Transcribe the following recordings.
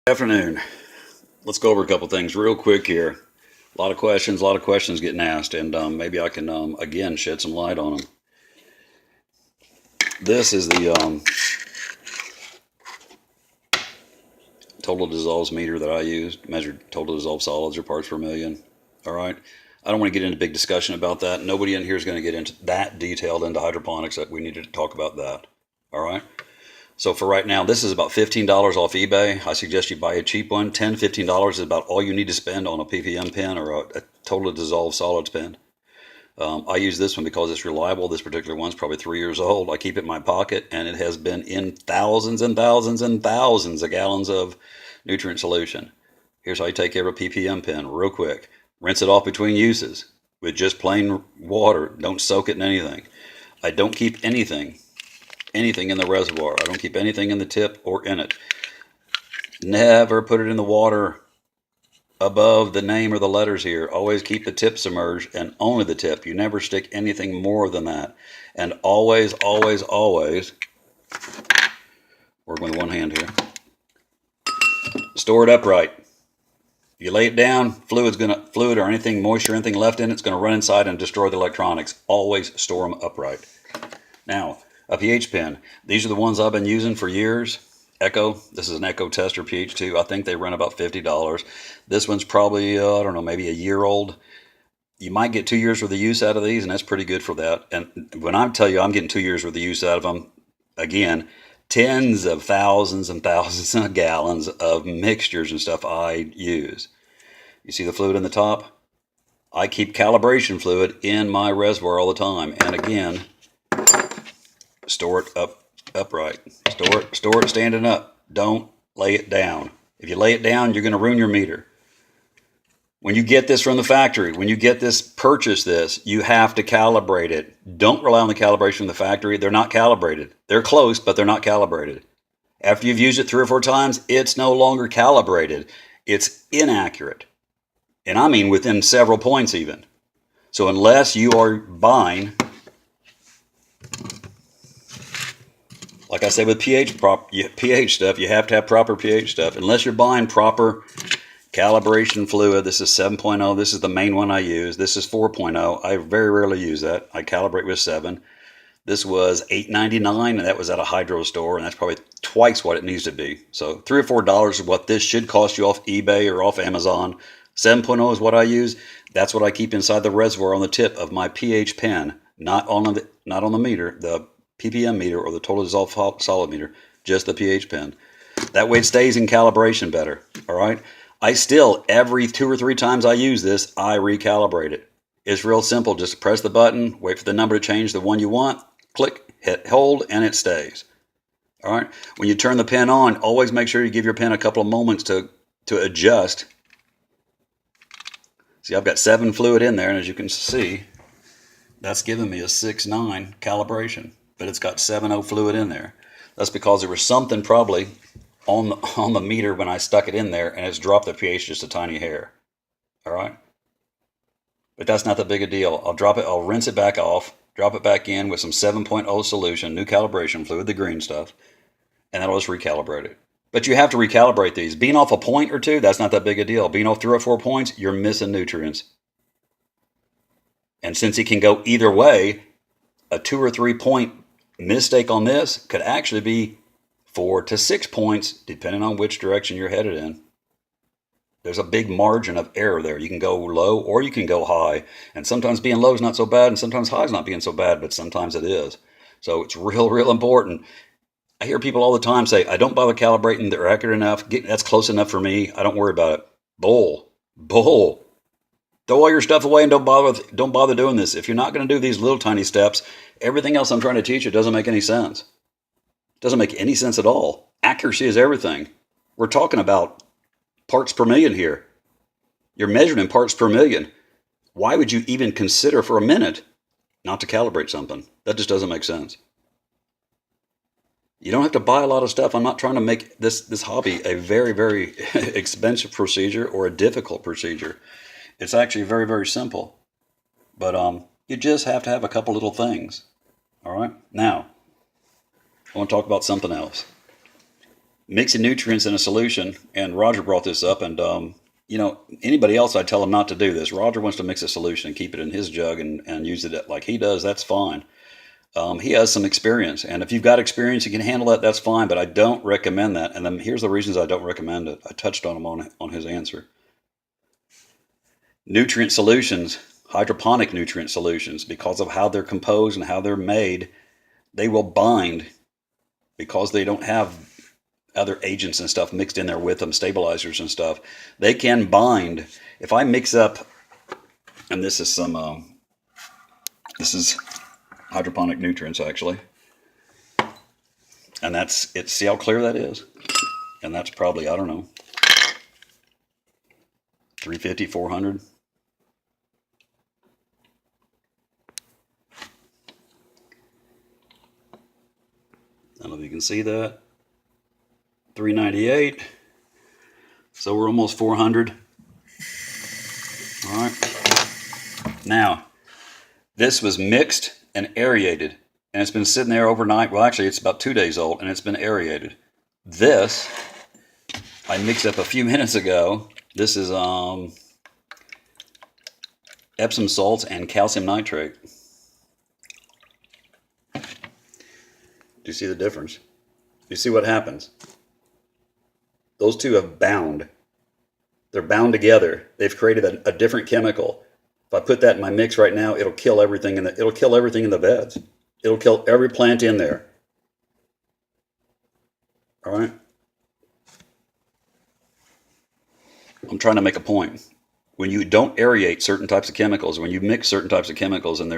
Afternoon. Let's go over a couple things real quick here. A lot of questions getting asked, and maybe I can again shed some light on them. This is the total dissolves meter that I used, measured total dissolved solids or parts per million. All right. I don't want to get into a big discussion about that. Nobody in here is going to get into that detailed into hydroponics. That we need to talk about that. All right. So for right now, this is about $15 off eBay. I suggest you buy a cheap one. $10, $15 is about all you need to spend on a PPM pen or a total dissolved solids pen. I use this one because it's reliable. This particular one's probably 3 years old. I keep it in my pocket, and it has been in thousands and thousands and thousands of gallons of nutrient solution. Here's how you take care of a PPM pen real quick. Rinse it off between uses with just plain water. Don't soak it in anything. I don't keep anything in the reservoir. I don't keep anything in the tip or in it. Never put it in the water above the name or the letters here. Always keep the tip submerged and only the tip. You never stick anything more than that. And always, always, always, working with one hand here, store it upright. You lay it down, fluid or anything, moisture, anything left in it's going to run inside and destroy the electronics. Always store them upright. Now, a pH pen. These are the ones I've been using for years. Echo. This is an Echo Tester pH 2. I think they run about $50. This one's probably, I don't know, maybe a year old. You might get 2 years worth of use out of these, and that's pretty good for that. And when I tell you I'm getting 2 years worth of use out of them, again, tens of thousands and thousands of gallons of mixtures and stuff I use. You see the fluid in the top? I keep calibration fluid in my reservoir all the time. And again, store it upright. Store it standing up. Don't lay it down. If you lay it down, you're going to ruin your meter. When you get this from the factory, when you get this, purchase this, you have to calibrate it. Don't rely on the calibration from the factory. They're not calibrated. They're close, but they're not calibrated. After you've used it 3 or 4 times, it's no longer calibrated. It's inaccurate. And I mean within several points even. So unless you are buying, like I said with pH stuff, you have to have proper pH stuff. Unless you're buying proper calibration fluid. This is 7.0. This is the main one I use. This is 4.0. I very rarely use that. I calibrate with 7. This was $8.99, and that was at a hydro store, and that's probably twice what it needs to be. So $3 or $4 is what this should cost you off eBay or off Amazon. 7.0 is what I use. That's what I keep inside the reservoir on the tip of my pH pen, not on the meter, the PPM meter or the total dissolved solid meter, just the pH pen. That way it stays in calibration better. All right. I still, every 2 or 3 times I use this, I recalibrate it. It's real simple. Just press the button, wait for the number to change the one you want, click, hit hold, and it stays. All right. When you turn the pen on, always make sure you give your pen a couple of moments to adjust. See, I've got 7 fluid in there, and as you can see, that's giving me a 6.9 calibration, but it's got 7.0 fluid in there. That's because there was something probably on the meter when I stuck it in there, and it's dropped the pH just a tiny hair. All right. But that's not that big a deal. I'll rinse it back off, drop it back in with some 7.0 solution, new calibration fluid, the green stuff, and then I'll just recalibrate it. But you have to recalibrate these. Being off a point or 2, that's not that big a deal. Being off 3 or 4 points, you're missing nutrients. And since it can go either way, a 2 or 3 point mistake on this could actually be 4 to 6 points, depending on which direction you're headed in. There's a big margin of error there. You can go low or you can go high. And sometimes being low is not so bad, and sometimes high is not being so bad, but sometimes it is. So it's real important. I hear people all the time say, I don't bother calibrating. They're accurate enough. That's close enough for me. I don't worry about it. Bull. Throw all your stuff away and don't bother doing this. If you're not going to do these little tiny steps, everything else I'm trying to teach you doesn't make any sense. Doesn't make any sense at all. Accuracy is everything. We're talking about parts per million here. You're measured in parts per million. Why would you even consider for a minute not to calibrate something? That just doesn't make sense. You don't have to buy a lot of stuff. I'm not trying to make this hobby a very, very expensive procedure or a difficult procedure. It's actually very, very simple. But you just have to have a couple little things. All right? Now, I want to talk about something else. mixing nutrients in a solution, and Roger brought this up, and anybody else, I'd tell them not to do this. Roger wants to mix a solution and keep it in his jug and use it like he does. That's fine. He has some experience, and if you've got experience, you can handle that. That's fine, but I don't recommend that. And then here's the reasons I don't recommend it. I touched on them on his answer. Nutrient solutions, hydroponic nutrient solutions, because of how they're composed and how they're made, they will bind because they don't have other agents and stuff mixed in there with them, stabilizers and stuff. They can bind. If I mix up, and this is this is hydroponic nutrients actually, and that's it. See how clear that is? And that's probably, I don't know, 350, 400. I don't know if you can see that. 398. So we're almost 400. All right. Now, this was mixed and aerated, and it's been sitting there overnight. Well, actually, it's about 2 days old, and it's been aerated. This, I mixed up a few minutes ago. This is Epsom salts and calcium nitrate. Do you see the difference? Do you see what happens? Those two have bound. They're bound together. They've created a different chemical. If I put that in my mix right now, it'll kill everything in the beds. It'll kill every plant in there. All right? I'm trying to make a point. When you don't aerate certain types of chemicals, when you mix certain types of chemicals and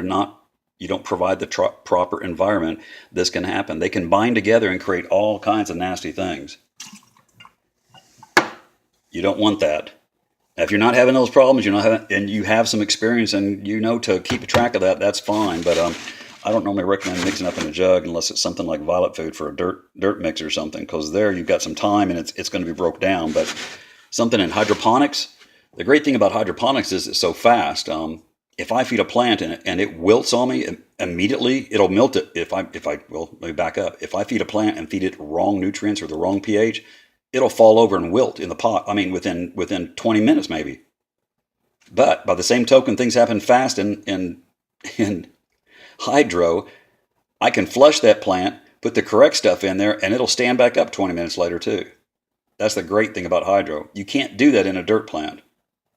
you don't provide the proper environment, this can happen. They can bind together and create all kinds of nasty things. You don't want that. Now, if you're not having those problems, and you have some experience and you know to keep track of that, that's fine. But I don't normally recommend mixing up in a jug unless it's something like violet food for a dirt mix or something, because there you've got some time and it's going to be broke down. But something in hydroponics, the great thing about hydroponics is it's so fast. If I feed a plant and it wilts on me immediately, it'll melt it. Let me back up. If I feed a plant and feed it wrong nutrients or the wrong pH, it'll fall over and wilt in the pot. I mean, within 20 minutes maybe. But by the same token, things happen fast in hydro. I can flush that plant, put the correct stuff in there, and it'll stand back up 20 minutes later too. That's the great thing about hydro. You can't do that in a dirt plant.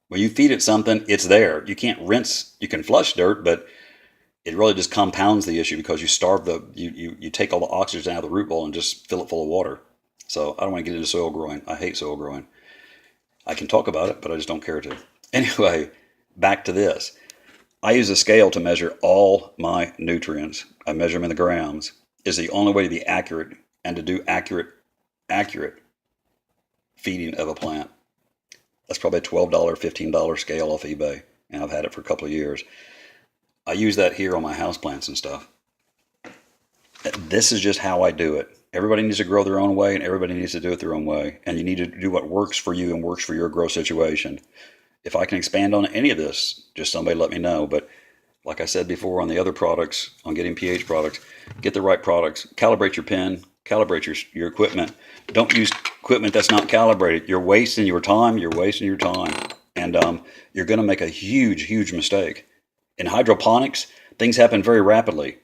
When you feed it something, it's there. You can't rinse. You can flush dirt, but it really just compounds the issue because you take all the oxygen out of the root ball and just fill it full of water. So I don't want to get into soil growing. I hate soil growing. I can talk about it, but I just don't care to. Anyway, back to this. I use a scale to measure all my nutrients. I measure them in the grams. It's the only way to be accurate and to do accurate feeding of a plant. That's probably a $12, $15 scale off eBay, and I've had it for a couple of years. I use that here on my houseplants and stuff. This is just how I do it. Everybody needs to grow their own way, and everybody needs to do it their own way. And you need to do what works for you and works for your grow situation. If I can expand on any of this, just somebody let me know. But like I said before on the other products, on getting pH products, get the right products. Calibrate your pen. Calibrate your equipment. Don't use equipment that's not calibrated. You're wasting your time. And you're going to make a huge mistake. In hydroponics, things happen very rapidly.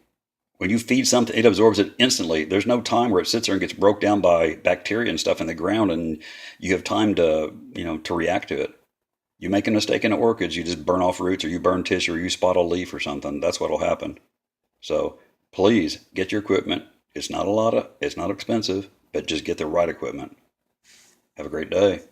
When you feed something, it absorbs it instantly. There's no time where it sits there and gets broke down by bacteria and stuff in the ground, and you have time to react to it. You make a mistake in the orchids, you just burn off roots, or you burn tissue, or you spot a leaf or something. That's what'll happen. So please get your equipment. It's not expensive, but just get the right equipment. Have a great day.